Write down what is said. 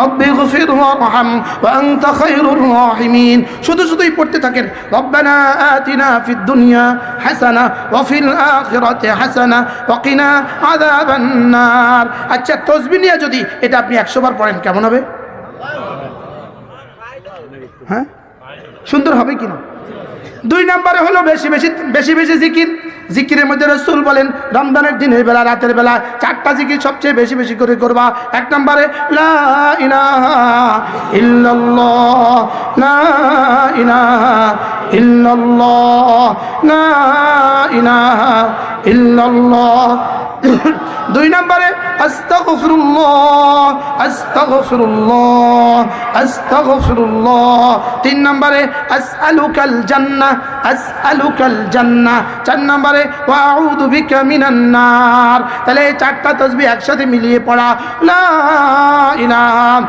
রব্বি গফির ওয়ারহাম ওয়া আনতা খায়রুর রাহিমিন। শুধু শুধুই পড়তে থাকেন রব্বানা আতিনা ফিদ দুনিয়া হাসানা ওয়া ফিল আখিরাতি হাসানা ওয়া কিনা আযাবান নার। আচ্ছা, তাসবিহ নিয়ে যদি এটা আপনি 100 বার পড়েন কেমন হবে? হ্যাঁ, সুন্দর হবে কিনা? 2 নম্বরে হলো বেশি বেশি জিকির। জিকিরের মধ্যে রাসূল বলেন রমজানের দিনের বেলা, রাতের বেলা 4টা জিকির সবচেয়ে বেশি করে করবা। 1 নম্বরে লা ইলাহা ইল্লাল্লাহ, লা ইলাহা ইল্লাল্লাহ, লা ইলাহা ইল্লাল্লাহ। 2 নম্বরে আস্তাগফিরুল্লাহ, আস্তাগফিরুল্লাহ, আস্তাগফিরুল্লাহ। 3 নম্বরে আসআলুকাল জান্নাহ, আসআলুকাল জান্নাহ। 4 নম্বরে ওয়া আউযু বিকা মিনান নার। তাহলে এই 4টা তাসবিহ একসাথে মিলিয়ে পড়া লা ইলাহা